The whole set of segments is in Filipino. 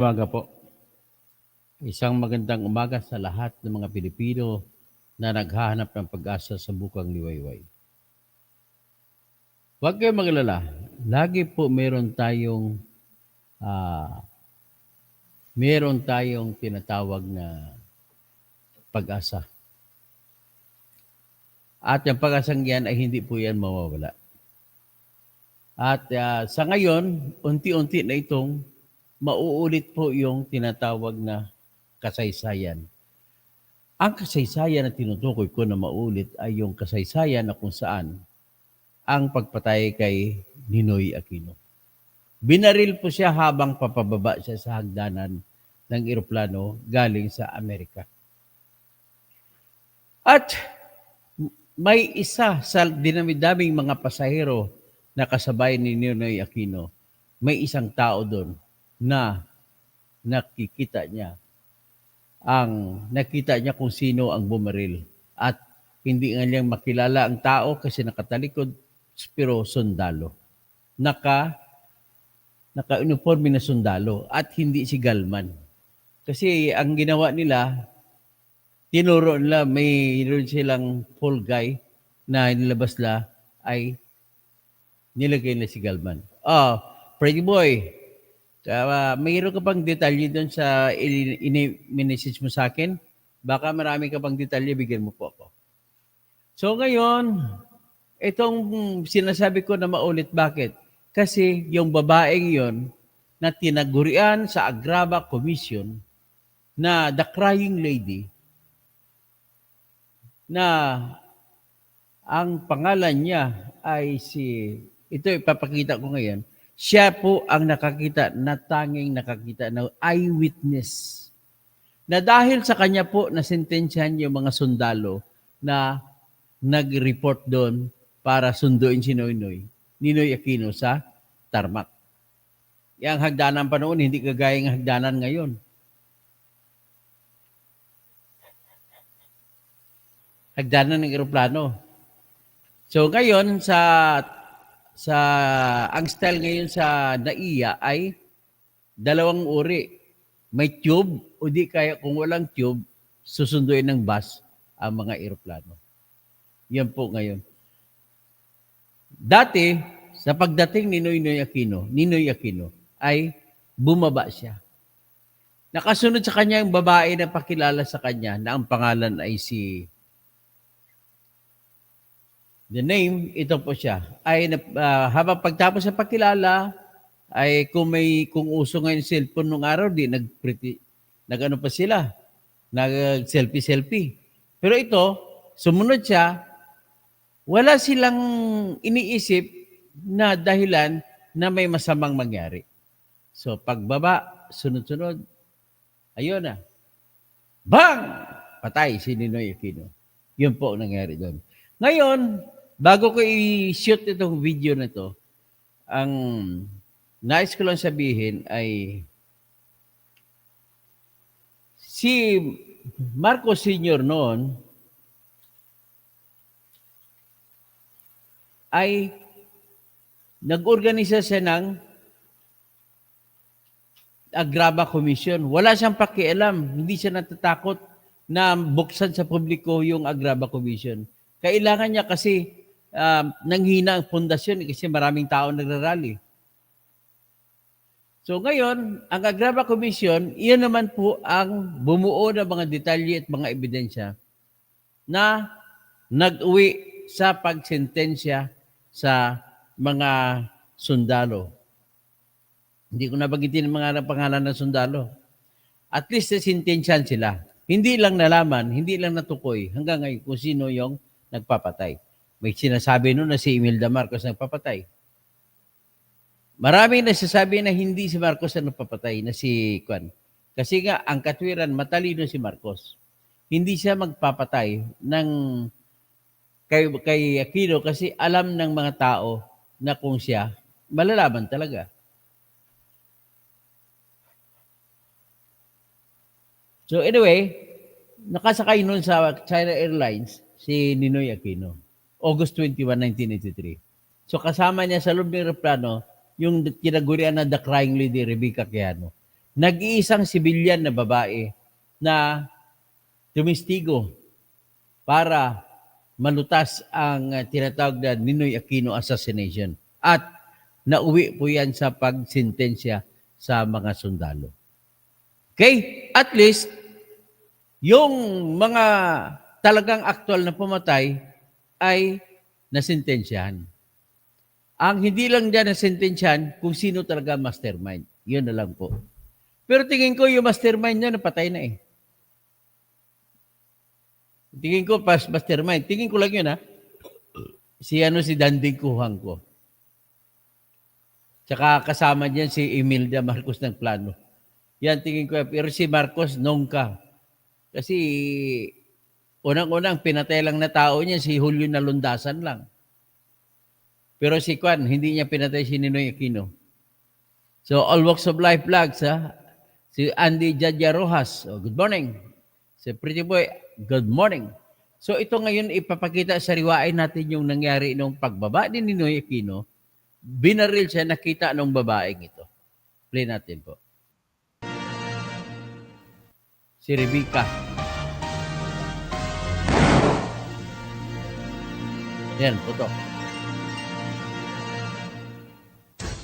Umaga po. Isang magandang umaga sa lahat ng mga Pilipino na naghahanap ng pag-asa sa bukang liwayway. Huwag kayong magalala. Lagi po ah, meron tayong tinatawag na pag-asa. At yung pag-asang yan ay hindi po yan mawawala. At sa ngayon, unti-unti na itong mauulit po yung tinatawag na kasaysayan. Ang kasaysayan na tinutukoy ko na maulit ay yung kasaysayan na kung saan ang pagpatay kay Ninoy Aquino. Binaril po siya habang papababa siya sa hagdanan ng eroplano galing sa Amerika. At may isa sa dinamidaming mga pasahero na kasabay ni Ninoy Aquino, may isang tao doon na nakita niya kung sino ang bumaril. At hindi nga niyang makilala ang tao kasi nakatalikod, pero sundalo. Naka-uniforme na sundalo at hindi si Galman. Kasi ang ginawa nila, tinuro nila, mayroon silang fall guy na nilabas na ay nilagay na si Galman. Pretty boy, mayroon ka pang detalye doon sa message mo sa akin? Baka marami ka pang detalye, bigyan mo po ako. So ngayon, itong sinasabi ko na maulit, bakit? Kasi yung babaeng yon na tinagurian sa Agraba Commission na the crying lady, na ang pangalan niya ay ito ipapakita ko ngayon, siya po ang tanging nakakita na eyewitness. Na dahil sa kanya po nasentensyahan yung mga sundalo na nag-report doon para sunduin si Ninoy Aquino sa tarmac. Yang hagdanan pa noon, hindi kagaya ng hagdanan ngayon. Hagdanan ng eroplano. So ngayon, ang style ngayon sa NAIA ay dalawang uri. May tube o di kaya kung walang tube, susunduin ng bus ang mga eroplano. Yan po ngayon. Dati, sa pagdating ni Ninoy Aquino, ay bumaba siya. Nakasunod sa kanya yung babae na pakilala sa kanya na ang pangalan ay the name, ito po siya. Ay habang pagtapos sa pakilala, ay kung uso ngayon cellphone nung araw, nag-ano pa sila, nag-selfie. Pero ito, sumunod siya, wala silang iniisip na dahilan na may masamang mangyari. So pagbaba, sunod-sunod, ayun na. Bang! Patay si Ninoy Aquino. Yun po ang nangyari doon. Ngayon, bago ko i-shoot itong video na to, ang nais ko lang sabihin ay si Marcos Sr. noon ay nag-organisa siya ng Agraba Commission. Wala siyang pakialam. Hindi siya natatakot na buksan sa publiko yung Agraba Commission. Kailangan niya kasi nanghina ang pundasyon kasi maraming tao nagrarally. So ngayon, ang Agraba Commission, iyan naman po ang bumuo ng mga detalye at mga ebidensya na nag-uwi sa pagsentensya sa mga sundalo. Hindi ko nabanggitin ang mga pangalan ng sundalo. At least sentensyahan sila. Hindi lang nalaman, hindi lang natukoy hanggang ngayon kung sino yung nagpapatay. May sinasabi nun na si Imelda Marcos nagpapatay. Maraming nagsasabi na hindi si Marcos ang nagpapatay, na si Kwan. Kasi nga, ang katwiran, matalino si Marcos. Hindi siya magpapatay kay Aquino kasi alam ng mga tao na kung siya, malalaman talaga. So anyway, nakasakay noon sa China Airlines si Ninoy Aquino. August 21, 1983. So kasama niya sa loob ng aeroplano yung kinagurian na the crying lady Rebecca Quijano nag-iisang sibilyan na babae na tumistigo para malutas ang tinatawag na Ninoy Aquino assassination. At nauwi po yan sa pagsintensya sa mga sundalo. Okay? At least, yung mga talagang aktual na pumatay ay nasintensyahan. Ang hindi lang dyan nasintensyahan kung sino talaga mastermind. Yun na lang po. Pero tingin ko yung mastermind niya napatay na eh. Tingin ko pas mastermind. Tingin ko lang yun ha. Si Danding Kuhang ko. Tsaka kasama diyan si Imelda Marcos ng plano. Yan tingin ko. Pero si Marcos nongka. Kasi unang-unang pinatay lang na tao niya si Julio Nalundasan lang. Pero si Kwan, hindi niya pinatay si Ninoy Aquino. So all walks of life vlogs ha. Si Andy Jadja Rojas. Oh, good morning. Si Pretty Boy, good morning. So ito ngayon ipapakita sa riwain natin yung nangyari nung pagbaba ni Ninoy Aquino. Binaril siya, nakita ng babaeng ito. Play natin po. Si Rebecca. Yan, puto.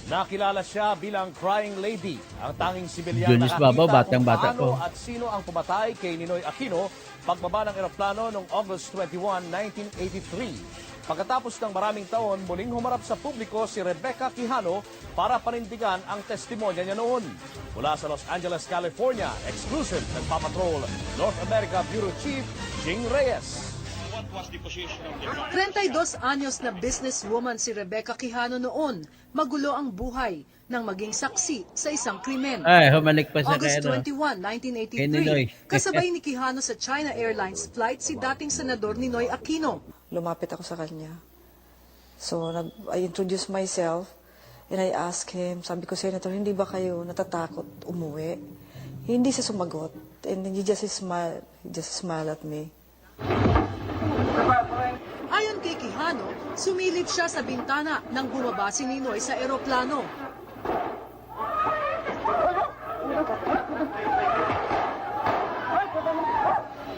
Nakilala siya bilang Crying Lady, ang tanging sibilyan na Jonas Baba, nakita kung batang-bata paano ko. at sino ang pumatay kay Ninoy Aquino pagbaba ng eroplano noong August 21, 1983. Pagkatapos ng maraming taon, muling humarap sa publiko si Rebecca Quijano para panindigan ang testimonya niya noon. Mula sa Los Angeles, California, exclusive nagpapatrol North America Bureau Chief Jing Reyes. 32 anyos na businesswoman si Rebecca Quijano noon. Magulo ang buhay nang maging saksi sa isang krimen. Ay, humalik pa siya August kay 21, Kay Ninoy. 1983, kasabay ni Quijano sa China Airlines flight si dating senador Ninoy Aquino. Lumapit ako sa kanya. So, I introduced myself and I asked him, sabi ko, Senator, hindi ba kayo natatakot umuwi? Hindi siya sumagot. And he just smiled at me. Ayon kay Quijano, sumilip siya sa bintana nang bumaba si Ninoy sa eroplano.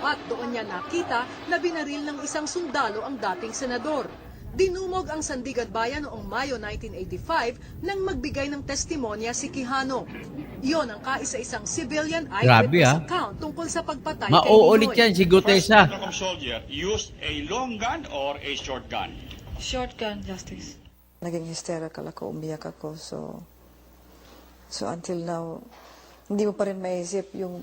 At doon niya nakita na binaril ng isang sundalo ang dating senador. Dinumog ang Sandigan Bayan noong Mayo 1985 nang magbigay ng testimonya si Quijano. Iyon ang kaisa-isang civilian Grabe, eyewitness ah. account tungkol sa pagpatay kay Mauulit Ninoy. yan si Gutesa. First soldier used a long gun or a short gun? Shotgun, Justice. Naging hysterical ako, umiyak ako. So until now, hindi mo pa rin maisip yung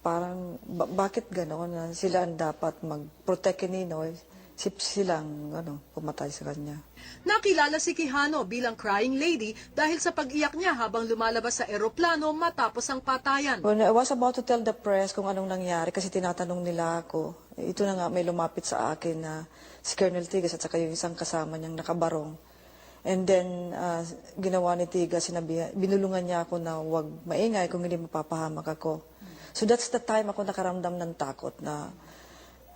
parang, bakit gano'n na sila ang dapat mag-protect kay Ninoy, silang pumatay sa kanya. Nakilala si Quijano bilang crying lady dahil sa pag-iyak niya habang lumalabas sa eroplano matapos ang patayan. When I was about to tell the press kung anong nangyari, kasi tinatanong nila ako, ito na nga may lumapit sa akin na si Colonel Tigas at saka yung isang kasama niyang nakabarong. And then, ginawa ni Tigas, binulungan niya ako na huwag maingay kung hindi mapapahamak ako. So that's the time ako nakaramdam ng takot na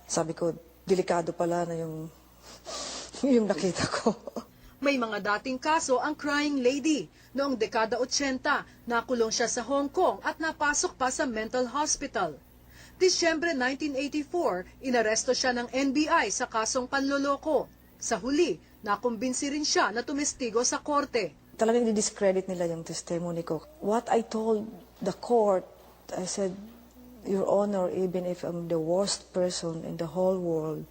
sabi ko, delikado pala na yung nakita ko. May mga dating kaso ang crying lady. Noong dekada 80, nakulong siya sa Hong Kong at napasok pa sa mental hospital. Disyembre 1984, inaresto siya ng NBI sa kasong panloloko. Sa huli, nakumbinsi rin siya na tumestigo sa korte. Talagang i-discredit nila yung testimony ko. What I told the court, I said, Your Honor, even if I'm the worst person in the whole world,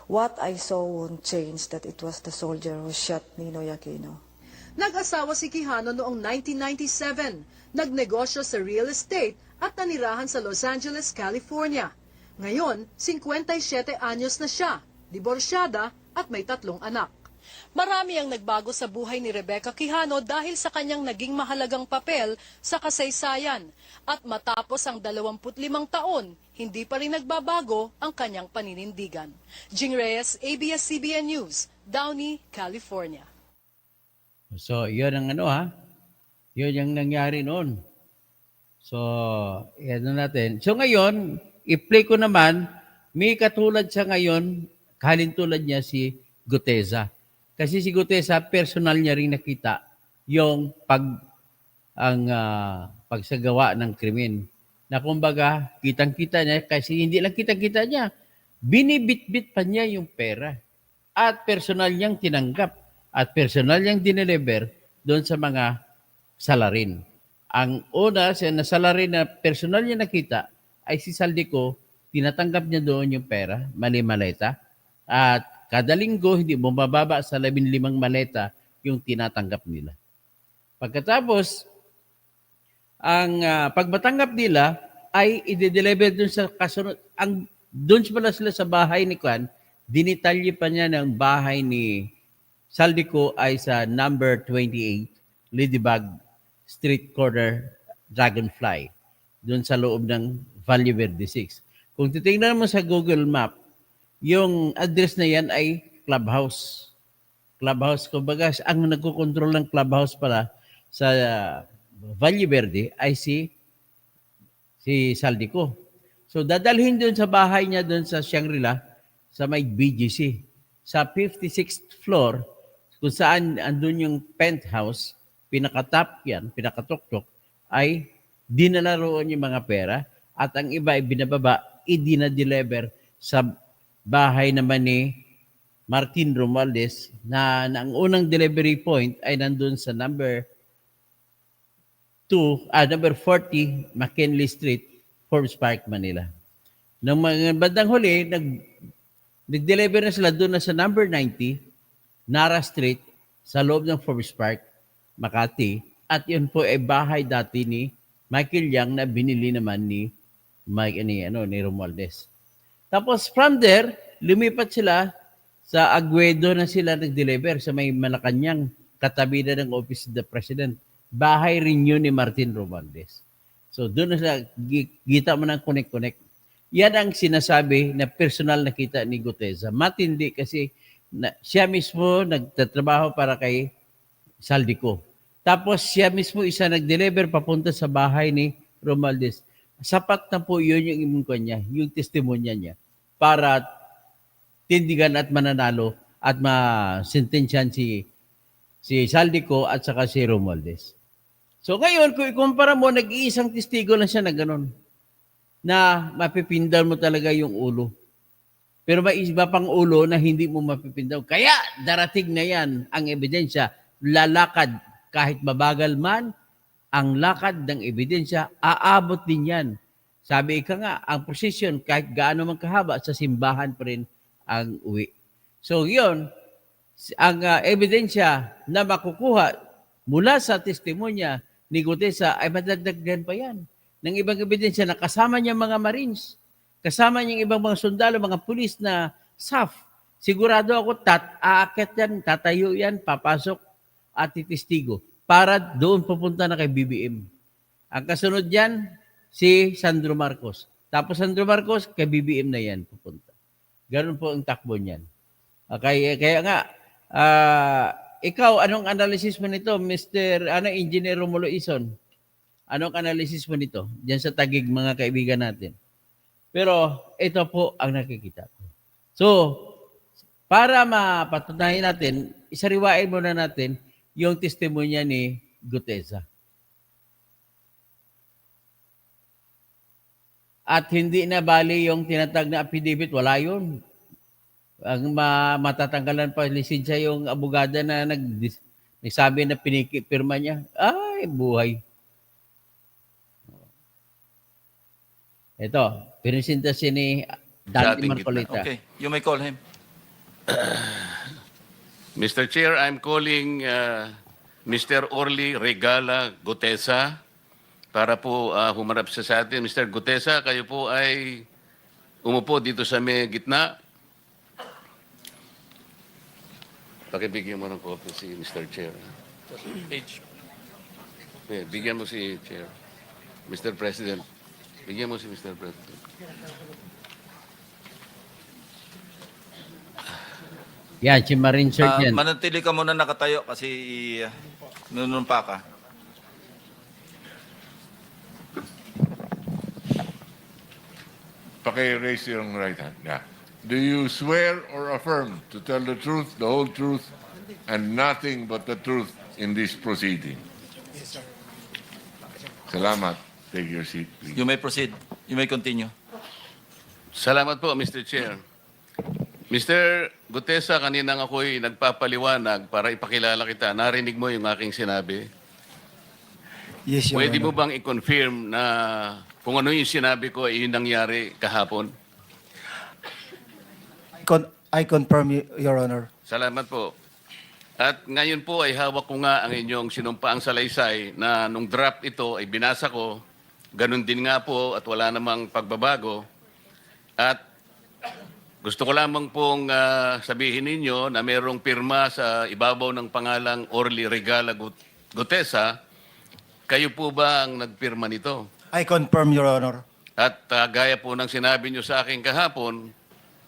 what I saw won't change that it was the soldier who shot Ninoy Aquino. Nag-asawa si Quijano noong 1997. Nagnegosyo sa real estate at nanirahan sa Los Angeles, California. Ngayon, 57 anyos na siya, diborsyada at may 3 anak. Marami ang nagbago sa buhay ni Rebecca Quijano dahil sa kanyang naging mahalagang papel sa kasaysayan. At matapos ang 25 taon, hindi pa rin nagbabago ang kanyang paninindigan. Jing Reyes, ABS-CBN News, Downey, California. So, yun ang yun yung nangyari noon. So, yan na natin. So, ngayon, i-play ko naman, may katulad siya ngayon, kalintulad niya si Gutesa. Kasi si Gutesa, personal niya rin nakita yung pagsagawa ng krimen. Na kumbaga, kitang-kita niya, kasi hindi lang kitang-kita niya, binibit-bit pa niya yung pera. At personal niyang tinanggap at personal niyang dineliver doon sa mga salarin. Ang una na salarin na personal niya nakita ay si Saldico, tinatanggap niya doon yung pera, mali-maleta. At kada linggo, hindi bumababa sa 15 maleta yung tinatanggap nila. Pagkatapos, ang pagbatanggap nila ay i-deliver doon sa kasunod. Doon pala sila sa bahay ni Kwan, dinitalye pa niya ng bahay ni Saldico ay sa number 28, Ladybug Street Corner, Dragonfly, doon sa loob ng Valle Verde 6. Kung titingnan mo sa Google Map, yung address na yan ay clubhouse. Clubhouse, kumbaga, ang nagkokontrol ng clubhouse pala sa Valle Verde ay si Saldico. So, dadalhin doon sa bahay niya doon sa Shangri-La, sa may BGC. Sa 56th floor, kung saan andun yung penthouse, pinakatop yan, pinakatuktok, ay dinala roon yung mga pera at ang iba ay binababa, idinadeliver sa bahay naman ni Martin Romualdez na ang unang delivery point ay nandun sa number 40 McKinley Street, Forbes Park, Manila. Nang mga bandang huli, nag-deliver na sila doon na sa number 90, Nara Street, sa loob ng Forbes Park, Makati. At yun po ay bahay dati ni Michael Yang na binili naman ni Romualdez. Tapos from there, lumipat sila sa Aguedo na sila nag-deliver sa may Malacanang, katabi na ng Office of the President. Bahay rin yun ni Martin Romualdez. So doon na sila, kita mo ng connect-connect. Yan ang sinasabi na personal nakita ni Gutesa. Matindi kasi siya mismo nagtatrabaho para kay Saldico. Tapos siya mismo isa nag-deliver papunta sa bahay ni Romualdez. Sapat na po yun yung imungkwan niya, yung testimonya niya para tindigan at mananalo at masentensyan si Saldico at saka si Romualdez. So ngayon, kung ikumpara mo, nag-iisang testigo lang siya na gano'n na mapipindan mo talaga yung ulo. Pero may iba pang ulo na hindi mo mapipindaw. Kaya darating na yan ang ebidensya. Lalakad kahit mabagal man, ang lakad ng ebidensya, aabot din yan. Sabi ka nga, ang prosesyon kahit gaano man kahaba, sa simbahan pa rin ang uwi. So yun, ang ebidensya na makukuha mula sa testimonya ni Gutesa ay madadagdagan pa yan ng ibang ebidensya na kasama niya mga Marines, kasama niya ibang mga sundalo, mga pulis na SAF. Sigurado ako, aakyat yan, tatayo yan, papasok at titistigo para doon pupunta na kay BBM. Ang kasunod yan, si Sandro Marcos. Tapos Sandro Marcos, kay BBM na yan pupunta. Ganun po ang takbo niyan. Kaya nga, ikaw, anong analysis mo nito, Mr. Engineer Romulo Ison? Anong analysis mo nito? Diyan sa Taguig, mga kaibigan natin. Pero ito po ang nakikita ko. So, para mapatunayan natin, isariwain muna natin yung testimonya ni Gutesa. At hindi na bali yung tinatag na affidavit, wala yun. Ang matatanggalan pa lisensya yung abogada na nagsabi na pinikipirma niya. Ay, buhay. Ito, pinisenta si ni Dante Marcolita. Okay, you may call him. Mr. Chair, I'm calling Mr. Orly Regala Gutesa para po humarap sa atin. Mr. Gutesa, kayo po ay umupo dito sa may gitna. Pakibigyan mo ng copy si Mr. Chair. Bigyan mo si Chair. Mr. President. Bigyan mo si Mr. President. Yan, si Marine Sergeant. Manatili ka muna nakatayo kasi nunumpa ka. Raise your right hand. Yeah. Do you swear or affirm to tell the truth, the whole truth, and nothing but the truth in this proceeding? Salamat. Take your seat, please. You may proceed. You may continue. Salamat po, Mr. Chair. Mr. Gutesa, kaninang ako'y nagpapaliwanag para ipakilala kita. Narinig mo yung aking sinabi. Yes, Your Pwede mo Honor. bang i-confirm na kung ano yung sinabi ko ay yung nangyari kahapon? I confirm, Your Honor. Salamat po. At ngayon po ay hawak ko nga ang inyong sinumpaang salaysay na nung draft ito ay binasa ko. Ganun din nga po at wala namang pagbabago. At gusto ko lamang pong sabihin ninyo na mayroong pirma sa ibabaw ng pangalang Orly Regala Gutesa. Kayo po ba ang nagpirma nito? I confirm, Your Honor. At gaya po ng sinabi nyo sa akin kahapon,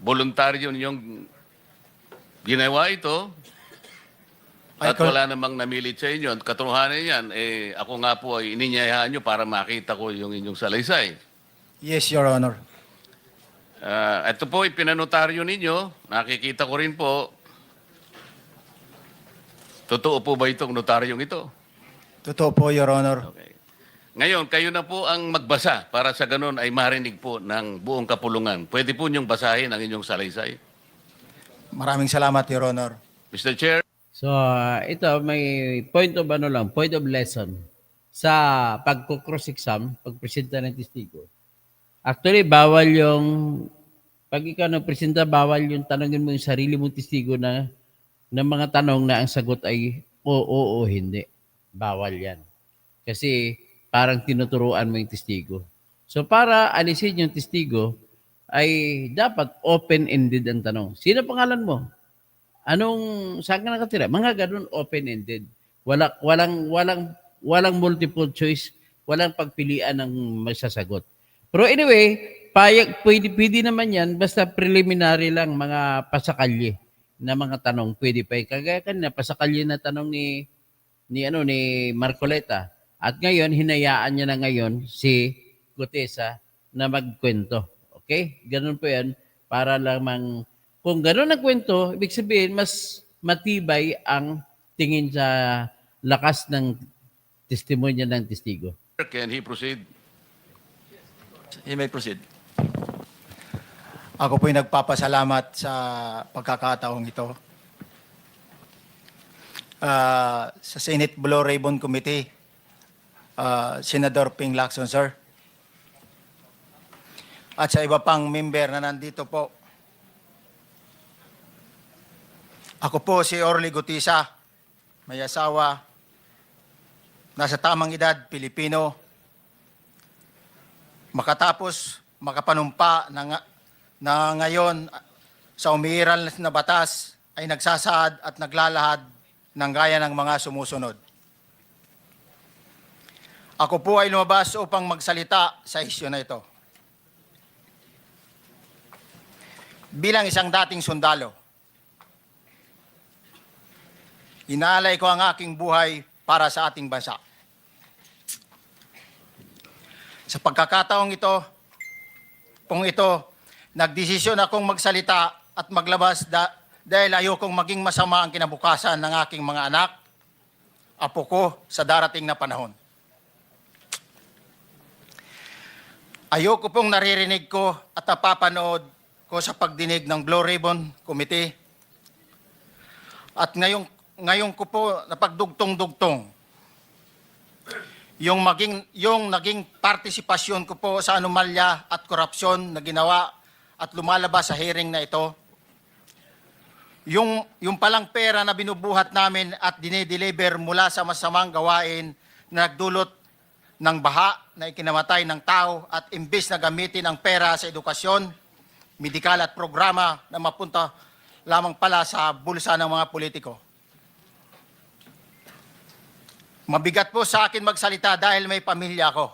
voluntaryo ninyong ginawa ito at wala namang namilit sa inyo. At katotohanan yan, ako nga po ay ininyayahan nyo para makita ko yung inyong salaysay. Yes, Your Honor. Ito po ipinanotaryo ninyo. Nakikita ko rin po. Totoo po ba itong notaryong ito? Totoo po, Your Honor. Okay. Ngayon, kayo na po ang magbasa para sa ganun ay marinig po ng buong kapulungan. Pwede po niyong basahin ang inyong salaysay. Maraming salamat, Your Honor. Mr. Chair. So, ito may point of lesson sa pagko-cross-exam, pagpresenta ng testigo. Actually, bawal yung, pag ikaw nagpresenta, bawal yung tanongin mo yung sarili mong testigo na ng mga tanong na ang sagot ay oo o hindi. Bawal yan. Kasi parang tinuturuan mo yung testigo. So para alisin yung testigo, ay dapat open-ended ang tanong. Sino pangalan mo? Saan ka nakatira? Mga ganun open-ended. Walang multiple choice, walang pagpilian ng magsasagot. Pero anyway, pwede naman yan, basta preliminary lang, mga pasakalye na mga tanong, pwede pa. Kagaya kanina, pasakalye na tanong ni Marcoleta. At ngayon, hinayaan niya na ngayon si Gutesa na magkwento. Okay? Ganun po yan. Para lamang, kung ganun ang kwento, ibig sabihin, mas matibay ang tingin sa lakas ng testimonya ng testigo. Can he proceed? You may proceed. Ako po'y nagpapasalamat sa pagkakataong ito. Sa Senate Blue Ribbon Committee, Senador Ping Lacson, sir. At sa iba pang member na nandito po. Ako po si Orly Gutesa, may asawa, nasa tamang edad, Pilipino. Makatapos makapanumpa na ngayon sa umiiral na batas ay nagsasaad at naglalahad ng gaya ng mga sumusunod. Ako po ay lumabas upang magsalita sa isyu na ito. Bilang isang dating sundalo, inaalay ko ang aking buhay para sa ating bansa. Sa pagkakataong ito, nagdesisyon akong magsalita at maglabas dahil ayokong maging masama ang kinabukasan ng aking mga anak, apo ko sa darating na panahon. Ayoko pong naririnig ko at napapanood ko sa pagdinig ng Blue Ribbon Committee. At ngayon ko po napagdugtong-dugtong yung naging partisipasyon ko po sa anomalya at korupsyon na ginawa at lumalabas sa hearing na ito. Yung palang pera na binubuhat namin at dinideliver mula sa masamang gawain na nagdulot ng baha na ikinamatay ng tao at imbes na gamitin ang pera sa edukasyon, medikal at programa na mapunta lamang pala sa bulsa ng mga politiko. Mabigat po sa akin magsalita dahil may pamilya ko.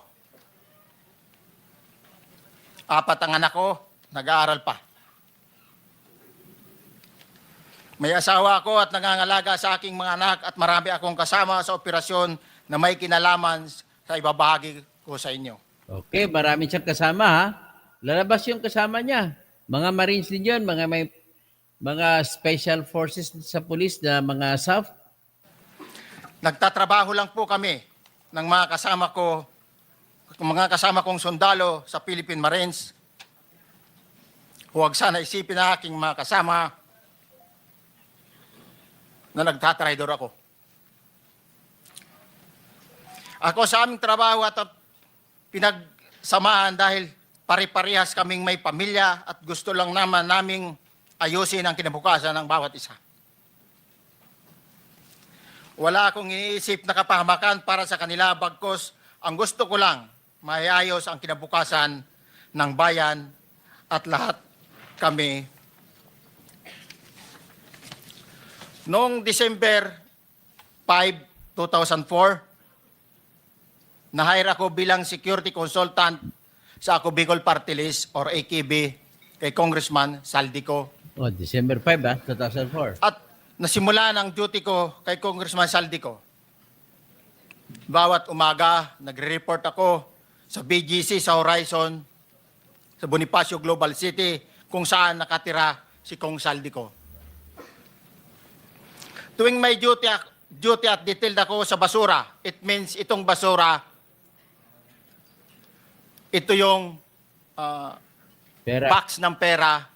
4 ang anak ko, nag-aaral pa. May asawa ako at nangangalaga sa aking mga anak at marami akong kasama sa operasyon na may kinalaman sa ibabahagi ko sa inyo. Okay, marami siyang kasama ha. Lalabas yung kasama niya. Mga Marines din yun, mga special forces sa police na mga SAF. Nagtatrabaho lang po kami ng mga kasama ko mga kasama kong sundalo sa Philippine Marines, huwag sana isipin na aking mga kasama na nagtatraidor ako. Ako sa aming trabaho at pinagsamahan dahil pare-parehas kaming may pamilya at gusto lang naman naming ayusin ang kinabukasan ng bawat isa. Wala akong iniisip na kapahamakan para sa kanila, bagkos ang gusto ko lang maiayos ang kinabukasan ng bayan at lahat kami. Noong December 5, 2004, na-hire ako bilang security consultant sa Ako Bicol Party List or AKB kay Congressman Saldico. Oh, December 5, 2004. At nasimula ang duty ko kay Congressman Saldico. Bawat umaga, nagre-report ako sa BGC sa Horizon, sa Bonifacio Global City, kung saan nakatira si Kong Saldico. Tuwing may duty at detailed ako sa basura, it means itong basura, ito yung Pera. box ng pera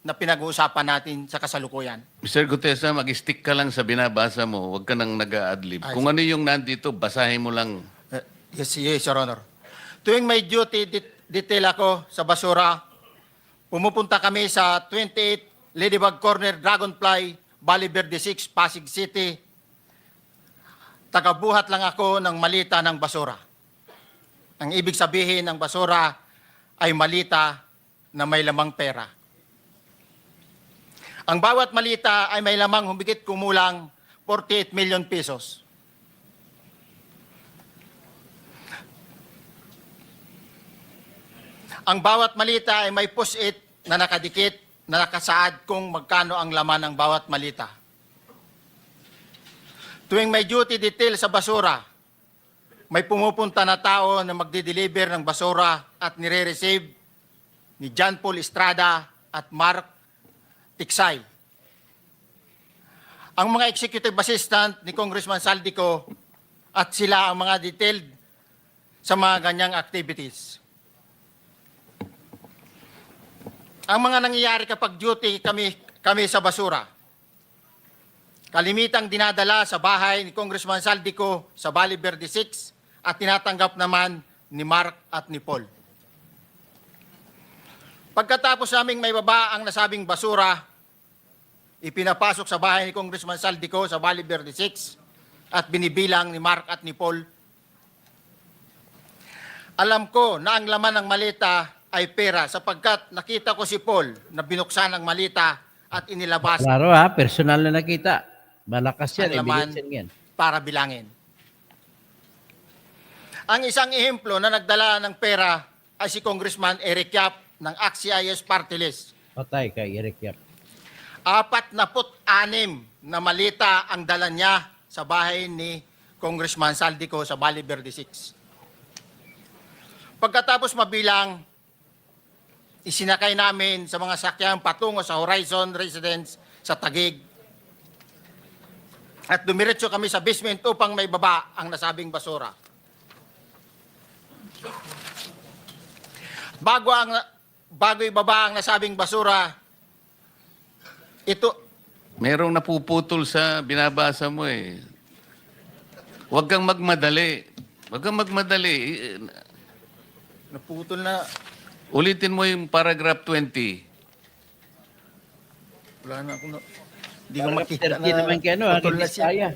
na pinag-uusapan natin sa kasalukuyan. Mr. Gutesa, mag-stick ka lang sa binabasa mo. Huwag ka nang nag-a-adlib. Kung ano yung nandito, basahin mo lang. Yes, Your Honor. Tuwing may duty detail ako sa basura, pumupunta kami sa 28 Ladybug Corner, Dragonfly, Valle Verde 6, Pasig City. Tagabuhat lang ako ng malita ng basura. Ang ibig sabihin ng basura ay malita na may lamang pera. Ang bawat malita ay may lamang humigit kumulang 48 million pesos. Ang bawat malita ay may post-it na nakadikit na nakasaad kung magkano ang laman ng bawat malita. Tuwing may duty detail sa basura, may pumupunta na tao na magdi-deliver ng basura at nire-receive ni John Paul Estrada at Mark Tiksay. Ang mga executive assistant ni Congressman Saldico at sila ang mga detailed sa mga ganyang activities. Ang mga nangyayari kapag duty kami sa basura, kalimitang dinadala sa bahay ni Congressman Saldico sa Valle Verde 6 at tinatanggap naman ni Mark at ni Paul. Pagkatapos naming may baba ang nasabing basura, ipinapasok sa bahay ni Congressman Saldico sa Valle Verde 6 at binibilang ni Mark at ni Paul. Alam ko na ang laman ng malita ay pera sapagkat nakita ko si Paul na binuksan ang malita at inilabas Klaro personal na nakita. Malakas yan, ang laman evidence yan. para bilangin. Ang isang ehemplo na nagdala ng pera ay si Congressman Eric Yap ng AXIS Party List. Patay kay Eric Yap. 46 na malita ang dala niya sa bahay ni Congressman Saldico sa Valle Verde 6. Pagkatapos mabilang, isinakay namin sa mga sakyan patungo sa Horizon Residence sa Taguig. At dumiretso kami sa basement upang may baba ang nasabing basura. Bago ibaba ang nasabing basura, ito, Merong napuputol sa binabasa mo eh. Huwag kang magmadali. Huwag kang magmadali. naputol na, Ulitin mo yung paragraph 20. wala na akong, hindi ko makita na, Hindi naman kaya putol na siya. kaya.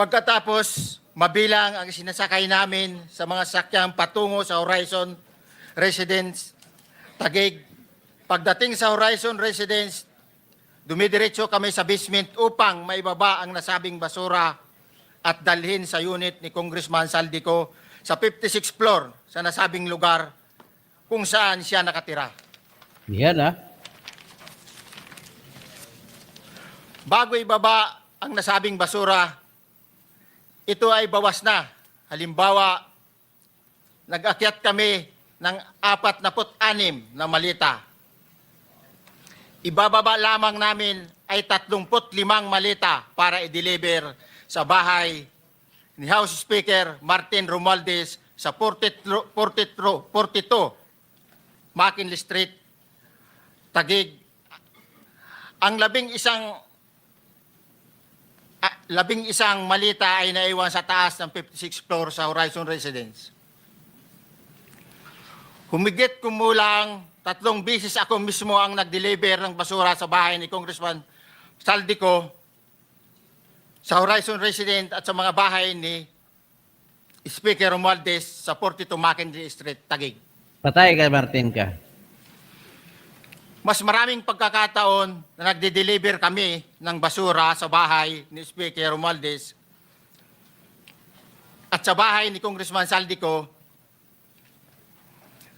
Pagkatapos, mabilang ang sinasakay namin sa mga sakyang patungo sa Horizon Residence, Taguig. Pagdating sa Horizon Residence, dumidiretso kami sa basement upang maibaba ang nasabing basura at dalhin sa unit ni Congressman Saldico sa 56th floor sa nasabing lugar kung saan siya nakatira. Yan Bago ibaba ang nasabing basura, ito ay bawas na. Halimbawa, nag-akyat kami ng 46 na malita. Ibababa lamang namin ay 35 malita para i-deliver sa bahay ni House Speaker Martin Romualdez sa 42 McKinley Street, Taguig. Ang labing isang malita ay naiwan sa taas ng 56th floor sa Horizon Residence. Humigit kumulang 3 bisis ako mismo ang nag-deliver ng basura sa bahay ni Congressman Saldico, sa Horizon Residence at sa mga bahay ni Speaker Romualdez sa 42 McKinley Street, Taguig. Patay ka, Martin ka. Mas maraming pagkakataon na nagde-deliver kami ng basura sa bahay ni Speaker Romualdez at sa bahay ni Congressman Saldico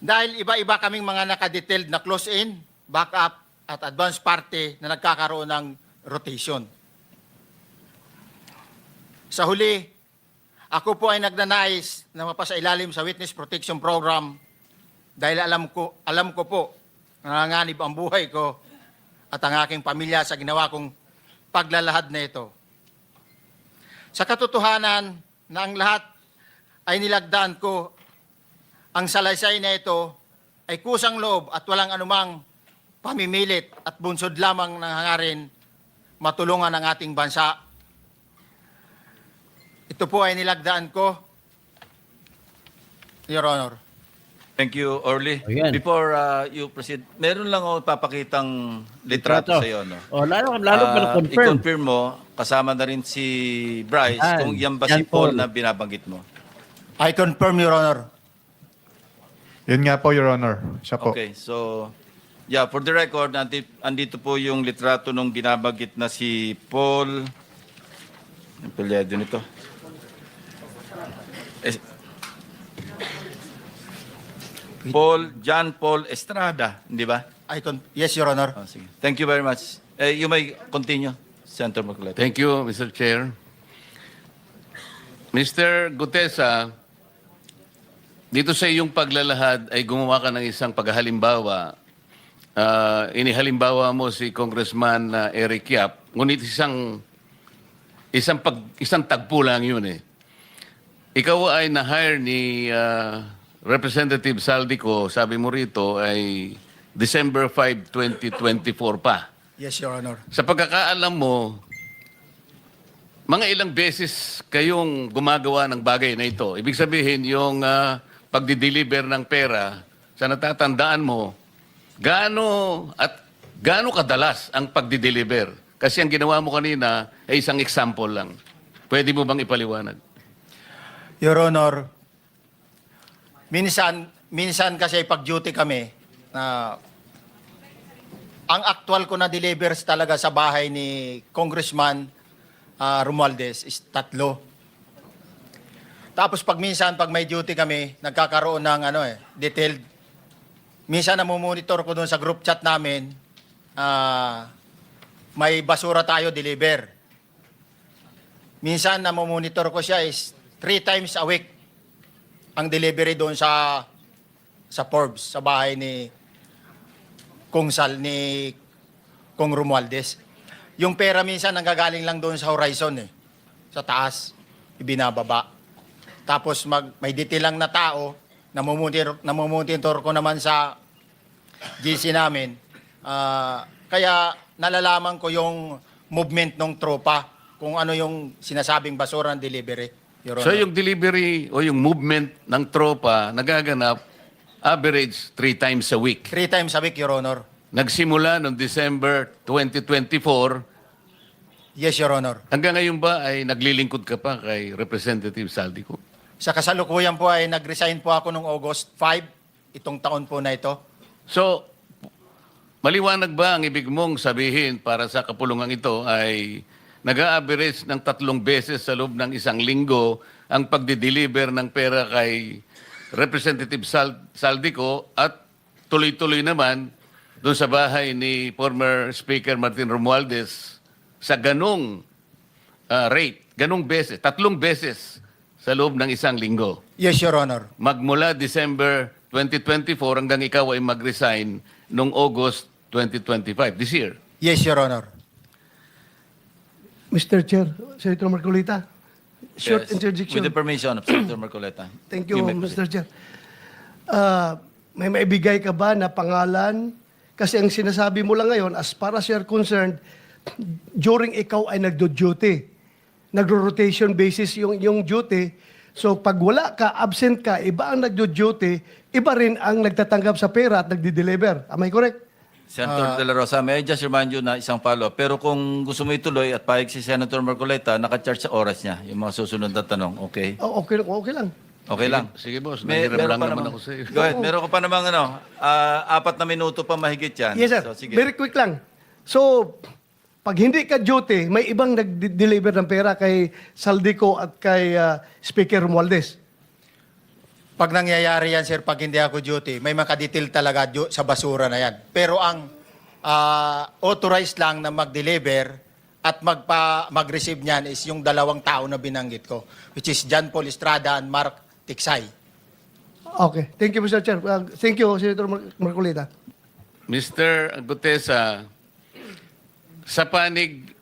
dahil iba-iba kaming mga nakadetailed na close-in, backup at advance party na nagkakaroon ng rotation. Sa huli, ako po ay nagnanais na mapasailalim sa Witness Protection Program dahil alam ko po nanganganib ang buhay ko at ang aking pamilya sa ginawa kong paglalahad na ito. Sa katotohanan na ang lahat ay nilagdaan ko, ang salaysay na ito ay kusang loob at walang anumang pamimilit at bunsod lamang ng hangarin matulungan ang ating bansa. Ito po ay nilagdaan ko, Your Honor. Thank you, Orly. Ayan. Before you proceed, meron lang ako papakitang litrato sa iyo. No? Lalo pa confirm. I-confirm mo, kasama na rin si Bryce, Yan. kung yan ba Yan si Paul Paul. na binabanggit mo. I confirm, Your Honor. Yun nga po, Your Honor. Siya po. Okay, so, yeah, for the record, andito po yung litrato nung binabanggit na si Paul. Ang pilyado nito. John Paul Estrada, hindi ba? Yes, Your Honor. Oh, sige. Thank you very much. You may continue, Senator Marcoleta. Thank you, Mr. Chair. Mr. Gutesa, dito sa iyong paglalahad ay gumawa ka ng isang paghalimbawa. Inihalimbawa mo si Congressman Eric Yap, ngunit isang tagpo lang yun eh. Ikaw ay na-hire ni Representative Saldico, sabi mo rito, ay December 5, 2024 pa. Yes, Your Honor. Sa pagkakaalam mo, mga ilang beses kayong gumagawa ng bagay na ito. Ibig sabihin, yung pagdi-deliver ng pera, sa natatandaan mo, gaano kadalas ang pagdi-deliver? Kasi ang ginawa mo kanina ay isang example lang. Pwede mo bang ipaliwanag? Your Honor, minsan kasi pag-duty kami, ang actual ko na delivers talaga sa bahay ni Congressman Romualdez is 3. Tapos pag may duty kami, nagkakaroon ng detailed. Minsan namumonitor ko doon sa group chat namin, may basura tayo deliver. Minsan namumonitor ko siya is 3 times a week ang delivery doon sa Forbes, sa bahay ni Kong Romualdez. Yung pera minsan nanggagaling lang doon sa Horizon sa taas, ibinababa. Tapos may detail lang na tao, namumonitor ko naman sa GC namin. Kaya nalalaman ko yung movement ng tropa, kung ano yung sinasabing basura ng delivery. Your Honor. So yung delivery o yung movement ng tropa nagaganap average 3 times a week. 3 times a week, Your Honor. Nagsimula noong December 2024. Yes, Your Honor. Hanggang ngayon ba ay naglilingkod ka pa kay Representative Saldico? Sa kasalukuyan po ay nag-resign po ako noong August 5, itong taon po na ito. So, maliwanag ba ang ibig mong sabihin para sa kapulungan ito ay nag-a-average ng 3 beses sa loob ng isang linggo ang pagdi-deliver ng pera kay Representative Saldico at tuloy-tuloy naman doon sa bahay ni former Speaker Martin Romualdez sa ganong rate, ganong beses, 3 beses sa loob ng 1 linggo. Yes, Your Honor. Magmula December 2024 hanggang ikaw ay mag-resign noong August 2025, this year. Yes, Your Honor. Mr. Chair, Senator Marcolita, short Yes. interjection. With the permission of Senator Marcoleta. Thank you, may proceed. Mr. Chair. May maibigay ka ba na pangalan? Kasi ang sinasabi mo lang ngayon, as far as you're concerned, during ikaw ay nagdo-duty, nagro-rotation basis yung duty. So pag wala ka, absent ka, iba ang nagdo-duty, iba rin ang nagtatanggap sa pera at nagdi-deliver. Am I correct? Senator De La Rosa, may I just remind you na isang follow-up. Pero kung gusto mo ituloy at pahig si Senator Marcoleta, naka-charge sa oras niya, yung mga susunod na tanong. Okay? Oh, okay lang. Okay lang. Sige, boss. May- Nangiram meron lang pa naman namang- ako sa iyo. Go ahead. Meron ko pa namang 4 na minuto pa mahigit yan. Yes, sir. So, sige. Very quick lang. So, pag hindi ka duty, may ibang nag-deliver ng pera kay Saldico at kay Speaker Romualdez. Pag nangyayari yan, sir, pag hindi ako duty, may makadetail talaga sa basura na yan. Pero ang authorized lang na mag-deliver at mag-receive niyan is yung 2 tao na binanggit ko, which is John Paul Estrada and Mark Tiksay. Okay. Thank you, Mr. Chair. Thank you, Senator Marcolita. Mr. Gutesa, sa panig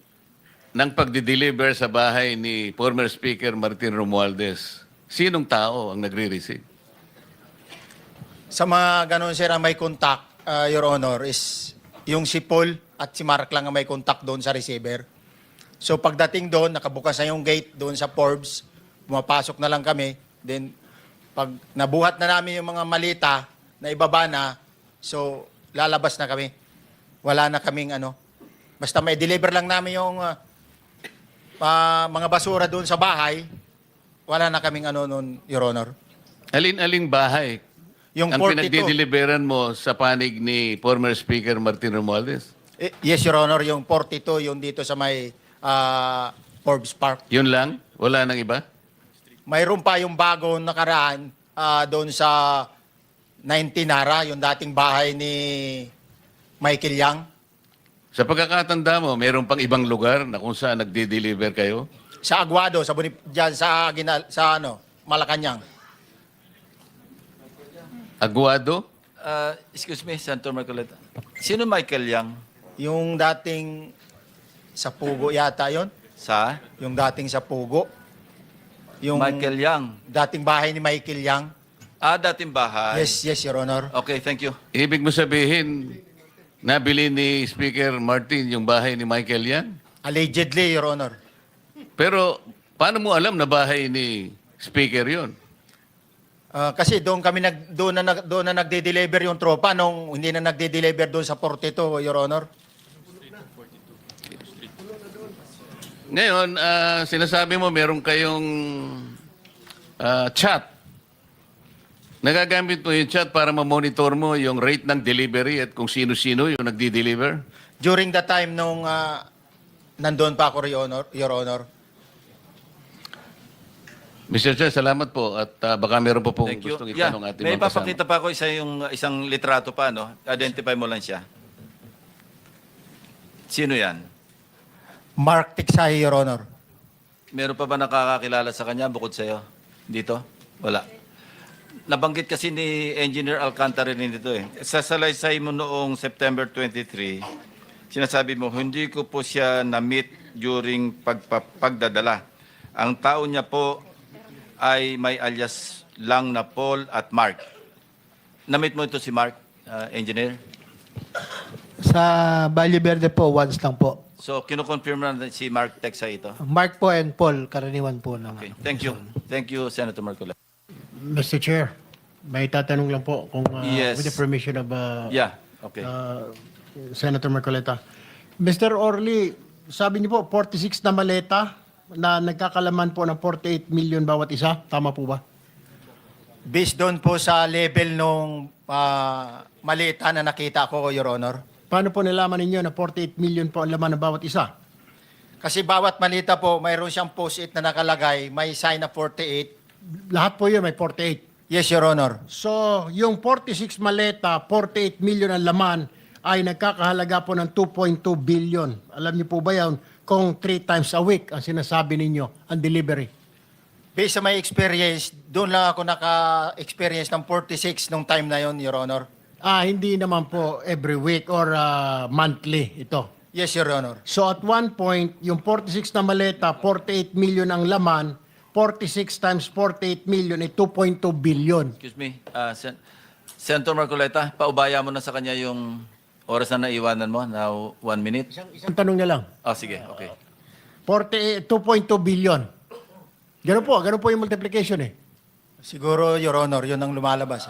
ng pagdi-deliver sa bahay ni former Speaker Martin Romualdez, sinong tao ang nagre-receive? Sa mga ganun, sir, ang may contact, Your Honor, is yung si Paul at si Mark lang ang may contact doon sa receiver. So pagdating doon, nakabukas na yung gate doon sa Forbes, pumapasok na lang kami. Then pag nabuhat na namin yung mga malita na ibaba na, so lalabas na kami. Wala na kaming basta may deliver lang namin yung mga basura doon sa bahay, wala na kaming noon, Your Honor. Alin-aling bahay Yung ang 42. pinagdi-deliveran mo sa panig ni former Speaker Martin Romualdez? Yes, Your Honor, yung 42, yung dito sa may Forbes Park. Yun lang? Wala nang iba? Mayroon pa yung bago nakaraan doon sa 19 Nara, yung dating bahay ni Michael Yang. Sa pagkakatanda mo, mayroon pang ibang lugar na kung saan nagdi-deliver kayo? Sa Aguado, dyan sa Malacanang. Aguado? Excuse me, Senator Marcoleta. Sino Michael Yang? Yung dating sa Pugo yata yon. Sa? Yung dating sa Pugo. Yung Michael Yang. dating bahay ni Michael Yang. Dating bahay. Yes, Your Honor. Okay, thank you. Ibig mo sabihin, nabili ni Speaker Martin yung bahay ni Michael Yan? Allegedly, Your Honor. Pero paano mo alam na bahay ni Speaker yon? Kasi doon na nagde-deliver yung tropa nung hindi na nagde-deliver doon sa 42, Your Honor. Ngayon, sinasabi mo meron kayong chat. Nagagamit mo yung chat para ma-monitor mo yung rate ng delivery at kung sino-sino yung nagdi-deliver? During the time nung nandun pa ako, Your Honor. Mr. Chair, salamat po at baka meron po pong Thank you. gustong Yeah, itanong ating may mga kasama. papakita pa ako isang litrato pa, no? Identify mo lang siya. Sino yan? Mark Tiksay, Your Honor. Meron pa ba nakakakilala sa kanya bukod sa'yo? Dito? Wala. Nabanggit kasi ni Engineer Alcantara rin dito eh. Sa salaysay mo noong September 23, sinasabi mo, hindi ko po siya na-meet during pagdadala. Ang tao niya po ay may alias lang na Paul at Mark. Na-meet mo ito si Mark, Engineer? Sa Valle Verde po, once lang po. So, kinukonfirm na si Mark Tiksay ito? Mark po and Paul, karaniwan po ng... Okay. Thank you. Thank you, Senator Marcola. Mr. Chair, may tatanong lang po kung Yes. with the permission of Yeah, okay. Senator Marcoleta. Mr. Orly, sabi niyo po 46 na maleta na nagkakalaman po ng 48 million bawat isa. Tama po ba? Based doon po sa level nung malita na nakita ko, Your Honor. Paano po nalaman ninyo na 48 million po ang laman ng bawat isa? Kasi bawat malita po, mayroon siyang post-it na nakalagay, may sign na 48. Lahat po yun may 48. Yes, Your Honor. So, yung 46 maleta, 48 million ang laman, ay nagkakahalaga po ng 2.2 billion. Alam niyo po ba yan kung 3 times a week ang sinasabi ninyo, ang delivery? Based sa my experience, doon lang ako naka-experience ng 46 nung time na yon, Your Honor. Hindi naman po every week or monthly ito. Yes, Your Honor. So at one point, yung 46 na maleta, 48 million ang laman, 46 times 48 million ay 2.2 billion. Excuse me, Senator Marcoleta, paubaya mo na sa kanya yung oras na naiwanan mo, now 1 minute. Isang tanong niya lang. Sige, okay. 2.2 billion. Ganun po yung multiplication eh. Siguro, Your Honor, yun ang lumalabas.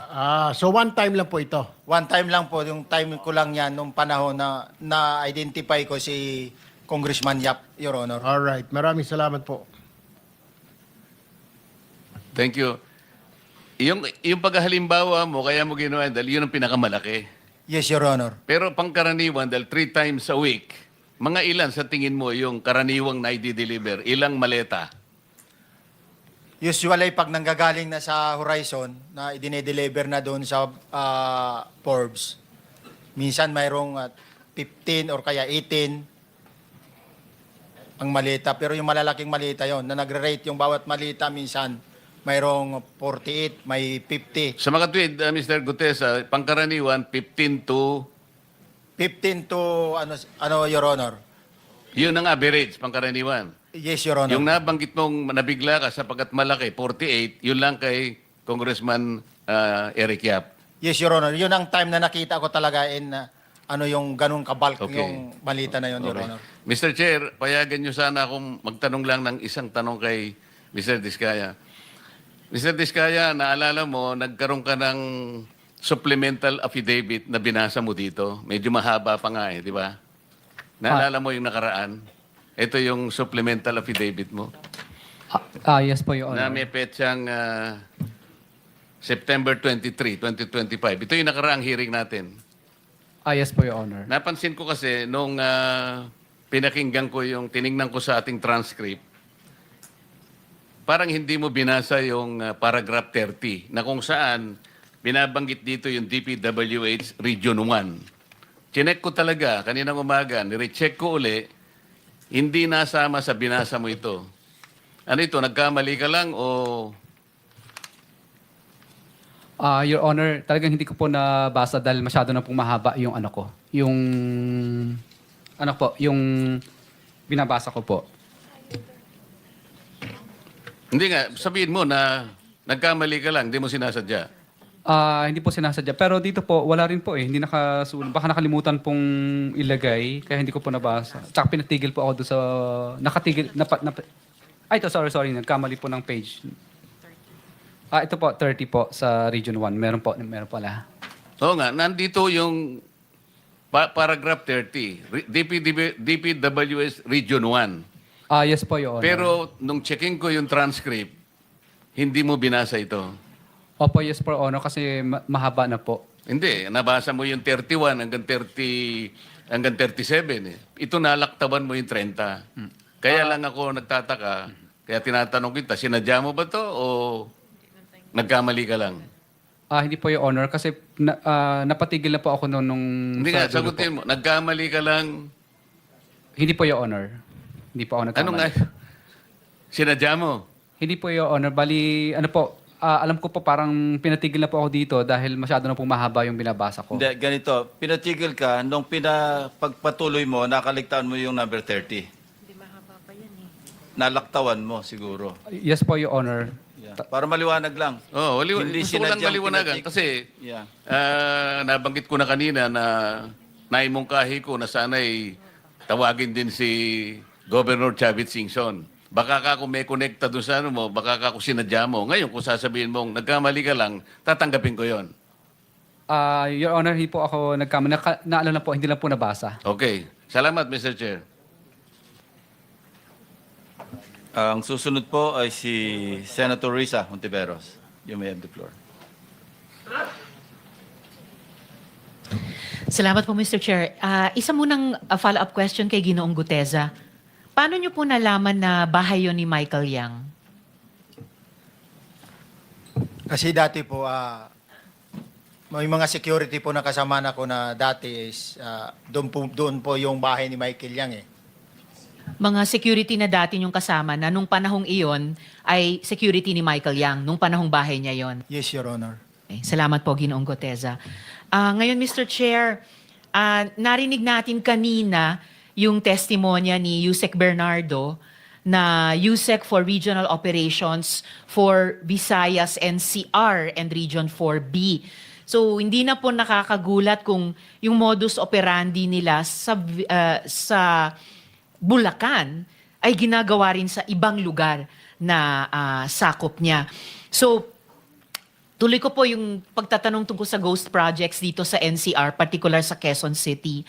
So one time lang po ito. One time lang po, yung time ko lang yan, nung panahon na na-identify ko si Congressman Yap, Your Honor. Alright, maraming salamat po. Thank you. Yung paghalimbawa mo, kaya mo ginawa, dahil yun ang pinakamalaki. Yes, Your Honor. Pero pangkaraniwan, dahil 3 times a week, mga ilan sa tingin mo yung karaniwang na i-deliver? Ilang maleta? Usually, pag nanggagaling na sa Horizon, na idine-deliver na doon sa Forbes, minsan mayroong 15 or kaya 18 ang malita. Pero yung malalaking malita yon na nagre-rate yung bawat malita, minsan mayroong 48, may 50. Sa mga tweet, Mr. Gutesa, pangkaraniwan, 15 to... 15 to, Your Honor? Yun ang average, pangkaraniwan. Yes, Your Honor. Yung nabanggit mong nabigla ka sapagkat malaki, 48, yun lang kay Congressman Eric Yap. Yes, Your Honor. Yun ang time na nakita ko talaga yung ganun kabalk Okay. yung balita na yun, Your Okay. Honor. Mr. Chair, payagan niyo sana akong magtanong lang ng isang tanong kay Mr. Diskaya. Mr. Diskaya, naalala mo, nagkaroon ka ng supplemental affidavit na binasa mo dito. Medyo mahaba pa nga di ba? Naalala mo yung nakaraan? Ito yung supplemental affidavit mo. Yes po, Your Na Honor. may petsang September 23, 2025. Ito yung nakaraang hearing natin. Yes po, Your Honor. Napansin ko kasi nung pinakinggan ko tiningnan ko sa ating transcript, parang hindi mo binasa yung paragraph 30 na kung saan binabanggit dito yung DPWH Region 1. Chinek ko talaga kaninang umaga, nirecheck ko uli, hindi nasama sa binasa mo ito. Ano ito, nagkamali ka lang o... Your Honor, talagang hindi ko po nabasa dahil masyado na pong mahaba yung ano ko. Yung binabasa ko po. Hindi nga, sabihin mo na nagkamali ka lang, hindi mo sinasadya. Hindi po sinasadya. Pero dito po, wala rin po eh. Hindi nakasulat. Baka nakalimutan pong ilagay, kaya hindi ko po nabasa. Tsaka pinatigil po ako doon sa... Nakatigil... ito, sorry. Nagkamali po ng page. Ito po, 30 po sa Region 1. Meron pala. Oo nga, nandito yung paragraph 30, DPWS Region 1. Yes po, Your Honor. Pero nung checking ko yung transcript, hindi mo binasa ito. Opo, yes po, Honor, kasi mahaba na po. Hindi, nabasa mo yung 31 hanggang 37. Eh. Ito nalaktaban mo yung 30. Kaya lang ako nagtataka, kaya tinatanong kita, sinadya mo ba to o nagkamali ka lang? Hindi po, Your Honor, kasi napatigil na po ako noon nung... Hindi nga, sagutin mo, nagkamali ka lang. Hindi po, Your Honor. Hindi po ako nagkamali. Ano nga? Sinadya mo? Hindi po, Your Honor. Bali, alam ko po parang pinatigil na po ako dito dahil masyado na po mahaba yung binabasa ko. Hindi, ganito, pinatigil ka, nung pagpatuloy mo, nakaligtaan mo yung number 30. Hindi mahaba pa yan eh. Nalaktawan mo siguro. Yes po, Your Honor. Yeah. Para maliwanag lang. Oo, Hindi gusto ko lang sinadyang maliwanagan kasi nabanggit ko na kanina na naimungkahi ko na sana'y tawagin din si Governor Chavit Singson. Baka ka kung may connecta doon sa ano mo, baka ka kung sinadya mo. Ngayon, kung sasabihin mong nagkamali ka lang, tatanggapin ko yon. Your Honor, hindi po ako nagkamali. Naalala po, hindi lang po nabasa. Okay. Salamat, Mr. Chair. Ang susunod po ay si Senator Risa Hontiveros. You may have the floor. Salamat po, Mr. Chair. Isa munang follow-up question kay Ginoong Gutesa. Paano nyo po nalaman na bahay yun ni Michael Yang? Kasi dati po, may mga security po na kasama na ko na dati is doon po yung bahay ni Michael Yang eh. Mga security na dati yung kasama na nung panahong iyon ay security ni Michael Yang, nung panahong bahay niya yon. Yes, Your Honor. Okay, salamat po, Ginoong Guteza. Ngayon, Mr. Chair, narinig natin kanina yung testimonya ni Yusek Bernardo na USEC for Regional Operations for Visayas NCR and Region 4B. So, hindi na po nakakagulat kung yung modus operandi nila sa Bulacan ay ginagawa rin sa ibang lugar na sakop niya. So, tuloy ko po yung pagtatanong tungkol sa ghost projects dito sa NCR, particular sa Quezon City.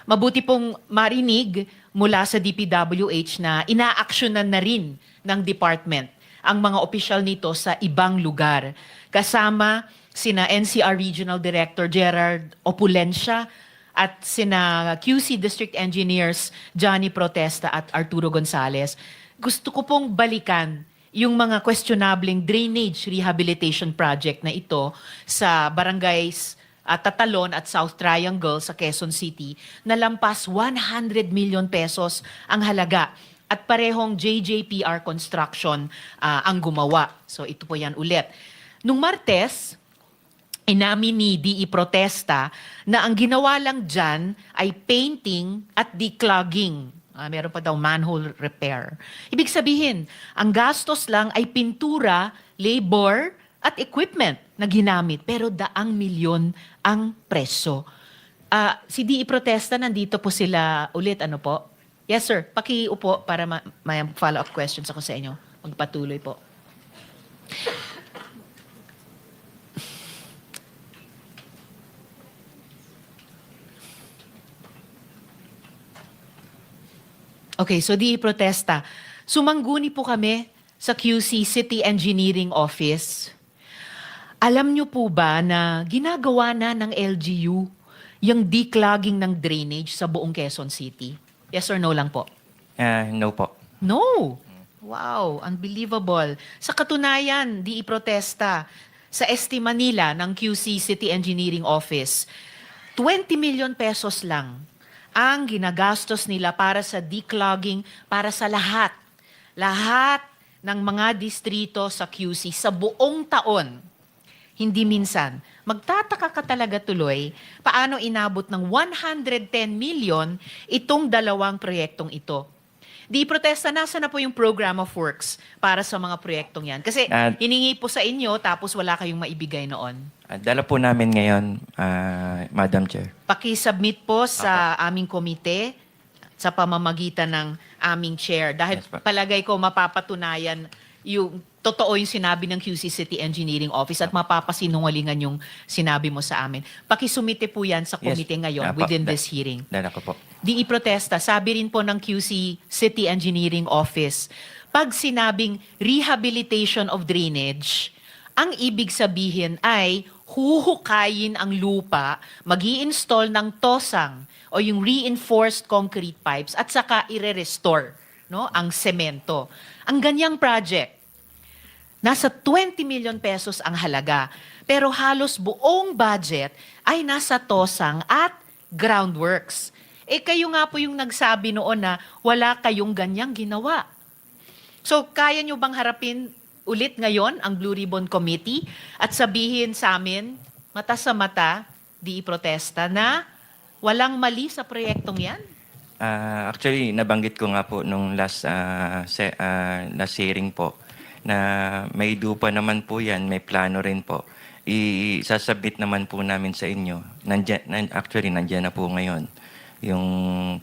Mabuti pong marinig mula sa DPWH na inaaksyonan na rin ng department ang mga opisyal nito sa ibang lugar. Kasama sina NCR Regional Director Gerard Opulencia at sina QC District Engineers Johnny Protesta at Arturo Gonzales. Gusto ko pong balikan yung mga questionabling drainage rehabilitation project na ito sa barangays Tatalon at South Triangle sa Quezon City na lampas 100 million pesos ang halaga at parehong JJPR Construction ang gumawa. So ito po yan ulit. Nung Martes, inamin ni DE Protesta na ang ginawa lang dyan ay painting at declogging. Meron pa daw manhole repair. Ibig sabihin, ang gastos lang ay pintura, labor, at equipment na ginamit. Pero 100 milyon ang preso. Si DE Protesta, nandito po sila ulit. Ano po? Yes, sir. Pakiupo para may follow-up questions ako sa inyo. Magpatuloy po. Okay, so DE Protesta. Sumangguni po kami sa QC City Engineering Office. Alam nyo po ba na ginagawa na ng LGU yung declogging ng drainage sa buong Quezon City? Yes or no lang po? No po. No! Wow, unbelievable. Sa katunayan, DE Protesta, sa estima nila ng QC City Engineering Office, 20 million pesos lang ang ginagastos nila para sa declogging, para sa lahat ng mga distrito sa QC sa buong taon. Hindi minsan. Magtataka ka talaga tuloy paano inabot ng 110 million itong dalawang proyektong ito. Di Protesta, nasa na po yung program of works para sa mga proyektong yan? Kasi hiningi po sa inyo tapos wala kayong maibigay noon. Dala po namin ngayon, Madam Chair. Paki-submit po sa aming komite sa pamamagitan ng aming chair. Dahil palagay ko mapapatunayan yung totoo yung sinabi ng QC City Engineering Office at mapapasinungalingan yung sinabi mo sa amin. Pakisumite po yan sa komite ngayon within this hearing. Dala ko po. DE Protesta, sabi rin po ng QC City Engineering Office, pag sinabing rehabilitation of drainage, ang ibig sabihin ay huhukayin ang lupa, mag-i-install ng tosang o yung reinforced concrete pipes at saka ire-restore ang semento. Ang ganyang project, nasa 20 million pesos ang halaga, pero halos buong budget ay nasa tosang at groundworks. Kayo nga po yung nagsabi noon na wala kayong ganyang ginawa. So, kaya nyo bang harapin ulit ngayon ang Blue Ribbon Committee at sabihin sa amin, mata sa mata, DE Protesta, na walang mali sa proyektong yan? Actually, nabanggit ko nga po nung last hearing po na may dupa naman po yan, may plano rin po. Isasabit naman po namin sa inyo. Nandiyan na po ngayon. Yung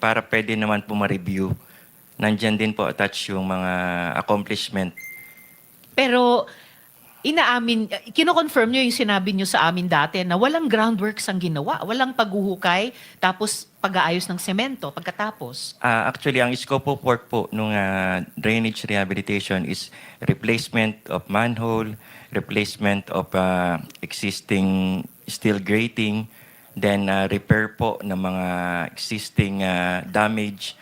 para pwede naman po ma-review. Nandiyan din po attach yung mga accomplishment. Pero kino-confirm nyo yung sinabi nyo sa amin dati na walang groundworks ang ginawa, walang paghuhukay, tapos pag-aayos ng semento pagkatapos. Actually, ang scope of work po nung drainage rehabilitation is replacement of manhole, replacement of existing steel grating, then repair po ng mga existing damage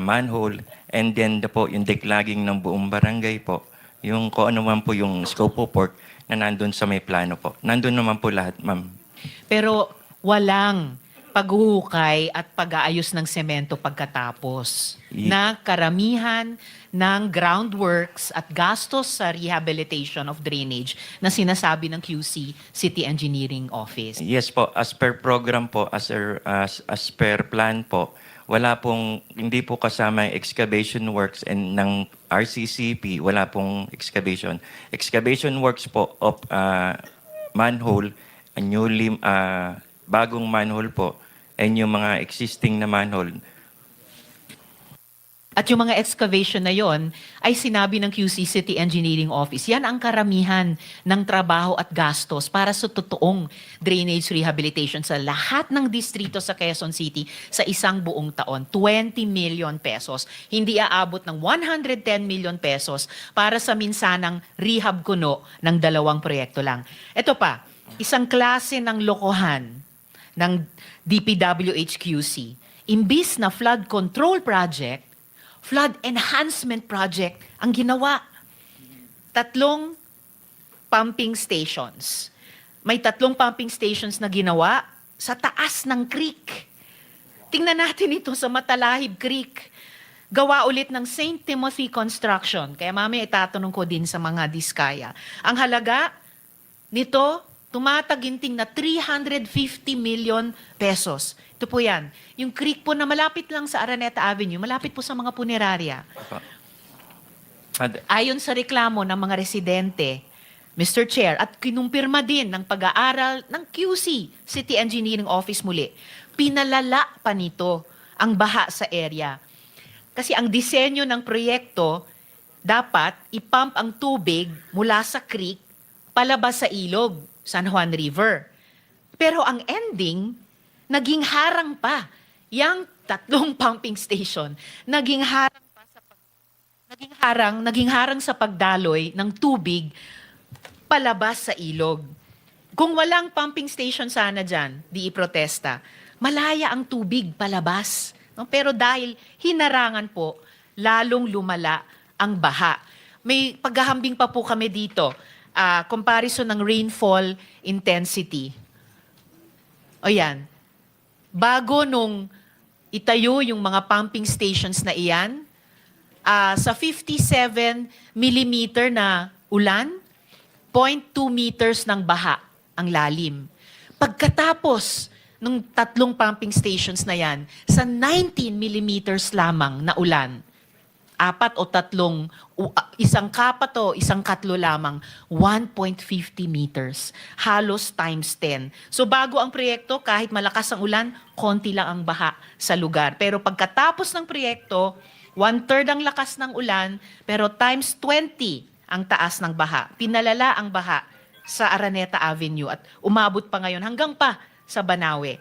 manhole, and then po yung declogging ng buong barangay po, yung kung ano man po yung scope of work na nandun sa may plano po. Nandun naman po lahat, ma'am. Pero walang paghuhukay at pag-aayos ng semento pagkatapos na karamihan ng groundworks at gastos sa rehabilitation of drainage na sinasabi ng QC City Engineering Office. Yes po, as per program po, as per plan po, wala pong, hindi po kasama yung excavation works and ng RCCP, wala pong excavation. Excavation works po of manhole, a newly, bagong manhole po, and yung mga existing na manhole. At yung mga excavation na yon ay sinabi ng QC City Engineering Office. Yan ang karamihan ng trabaho at gastos para sa totoong drainage rehabilitation sa lahat ng distrito sa Quezon City sa isang buong taon. 20 million pesos. Hindi aabot ng 110 million pesos para sa minsanang rehab kuno ng 2 proyekto lang. Ito pa, isang klase ng lokohan ng DPWH-QC. Imbis na flood control project, flood enhancement project ang ginawa. 3 pumping stations. May 3 pumping stations na ginawa sa taas ng creek. Tingnan natin ito sa Matalahib Creek. Gawa ulit ng St. Timothy Construction. Kaya mamaya itatanong ko din sa mga diskaya. Ang halaga nito, tumataginting na 350 million pesos. Ito po yan. Yung creek po na malapit lang sa Araneta Avenue, malapit po sa mga punerarya. Ayon sa reklamo ng mga residente, Mr. Chair, at kinumpirma din ng pag-aaral ng QC, City Engineering Office muli, pinalala pa nito ang baha sa area. Kasi ang disenyo ng proyekto, dapat ipump ang tubig mula sa creek palabas sa ilog, San Juan River. Pero ang ending, naging harang pa. Yang 3 pumping station, naging harang sa pagdaloy ng tubig palabas sa ilog. Kung walang pumping station sana dyan, di iprotesta, malaya ang tubig palabas. No? Pero dahil hinarangan po, lalong lumala ang baha. May paghahambing pa po kami dito. Comparison ng rainfall intensity. O yan. Bago nung itayo yung mga pumping stations na iyan, sa 57 millimeter na ulan, 0.2 meters ng baha ang lalim. Pagkatapos ng 3 pumping stations na yan, sa 19 millimeters lamang na ulan, 4 o 3, isang kapat o isang katlo lamang, 1.50 meters. Halos times 10. So bago ang proyekto, kahit malakas ang ulan, konti lang ang baha sa lugar. Pero pagkatapos ng proyekto, 1/3 ang lakas ng ulan, pero times 20 ang taas ng baha. Pinalala ang baha sa Araneta Avenue at umabot pa ngayon hanggang pa sa Banawe.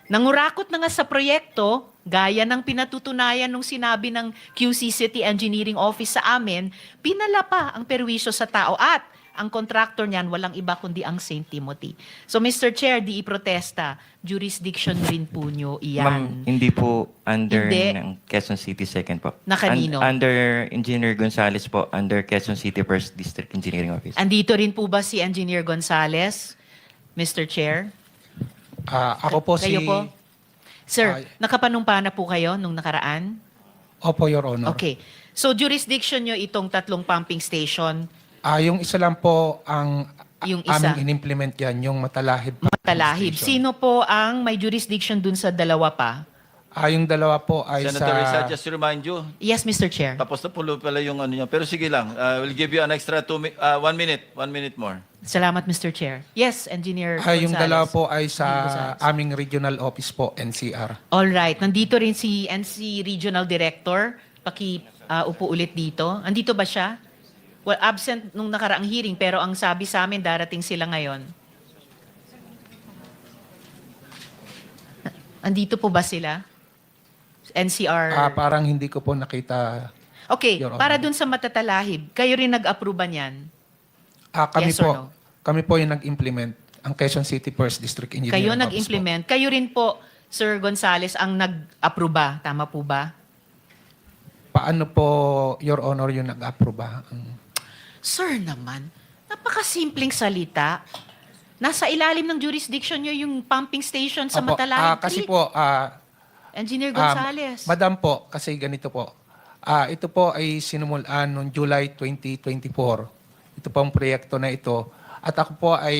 Nangurakot na nga sa proyekto, gaya ng pinatutunayan nung sinabi ng QC City Engineering Office sa amin, pinala pa ang perwisyo sa tao at ang contractor niyan walang iba kundi ang St. Timothy. So Mr. Chair, di iprotesta, jurisdiction rin po nyo iyan. Ma'am, hindi po under Hindi. ng Quezon City Second po. Na kanino? Under Engineer Gonzales po, under Quezon City First District Engineering Office. Andito rin po ba si Engineer Gonzales, Mr. Chair? Ako po Kayo po? Sir, nakapanumpa na po kayo nung nakaraan? Opo, Your Honor. Okay. So jurisdiction nyo itong 3 pumping station, Yung isa lang po ang yung isa, aming in-implement yan, yung Matalahib. Matalahib. Sino po ang may jurisdiction dun sa 2 pa? Yung 2 po ay Senator Risa, just to remind you, Yes, Mr. Chair. tapos na pulo pala yung ano niya. Pero sige lang, we'll give you an extra 1 minute. 1 minute more. Salamat, Mr. Chair. Yes, Engineer Yung Gonzales. 2 po ay sa Gonzales. aming regional office po, NCR. All right. Nandito rin si NC Regional Director. Upo ulit dito. Andito ba siya? Well, absent nung nakaraang hearing, pero ang sabi sa amin, darating sila ngayon. Andito po ba sila? NCR? Parang hindi ko po nakita. Okay, Your Honor. para dun sa Matatalahib, kayo rin nag-approve ba niyan? Kami Yes or po, no? kami po yung nag-implement ang Quezon City First District Engineering Kayo Office nag-implement. Kayo rin po, Sir Gonzales, ang nag-approve ba? Tama po ba? paano po, Your Honor, yung nag-approve ba? Sir naman, napakasimpleng salita. Nasa ilalim ng jurisdiction nyo yung pumping station sa Opo, Matalahib kasi Creek. po, Engineer Gonzales. Madam po, kasi ganito po. Ito po ay sinumulan noong July 2024. Ito pong proyekto na ito. At ako po ay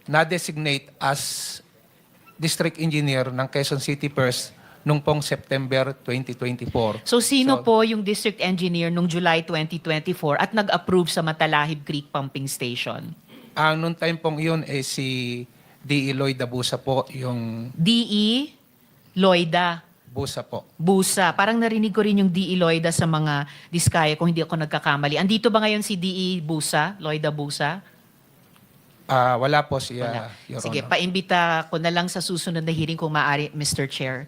na-designate as District Engineer ng Quezon City First nung pong September 2024. So sino po yung district engineer nung July 2024 at nag-approve sa Matalahib Creek Pumping Station? Noong time pong iyon si D. Eloy Dabusa po yung DE Loida Busa po. Busa. Parang narinig ko rin yung DE Loida sa mga diskaya kung hindi ako nagkakamali. Andito ba ngayon si DE Busa, Loida Busa? Wala po siya, Wala. Your Sige, Honor. paimbita ko na lang sa susunod na hearing kung maaari, Mr. Chair.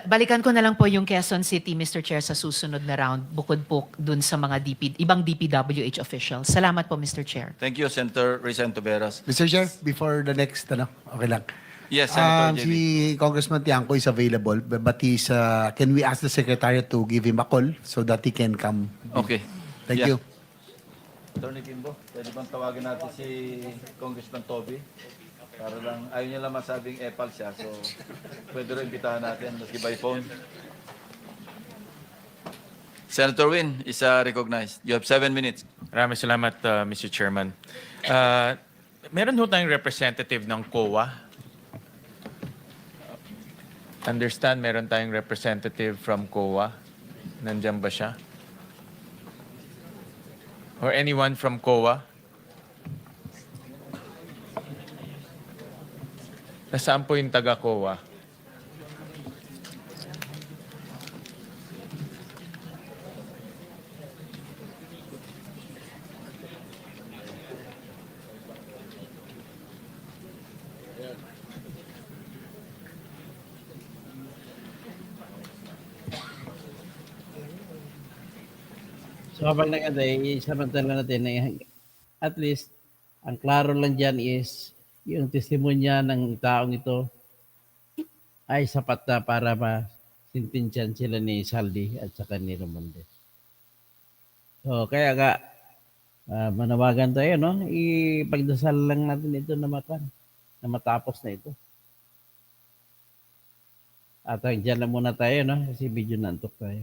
Balikan ko na lang po yung Quezon City, Mr. Chair, sa susunod na round, bukod po dun sa mga ibang DPWH officials. Salamat po, Mr. Chair. Thank you, Senator Risa Antuberas. Mr. Chair, before the next, okay lang. Yes, Senator JB. Si Congressman Tiangco is available, but can we ask the Secretariat to give him a call so that he can come? Okay. Thank Yeah. you. Attorney Kimbo, pwede bang tawagin natin si Congressman Toby? Para lang, ayaw niya lang masabing epal siya, so pwede rin imbitahan natin, maski by phone. Senator Win is recognized. You have 7 minutes. Maraming salamat, Mr. Chairman. Meron ho tayong representative ng COA. Understand, meron tayong representative from COA. Nandiyan ba siya? Or anyone from COA? Nasaan po yung taga-COA? So habang nag-aday, samantala natin na at least ang klaro lang dyan is yung testimonya ng taong ito ay sapat na para masintensyan sila ni Saldi at saka ni Romualdez. So kaya nga manawagan tayo, no? Ipagdasal lang natin ito na matapos na ito. At dyan lang muna tayo, no? Kasi medyo nantok tayo.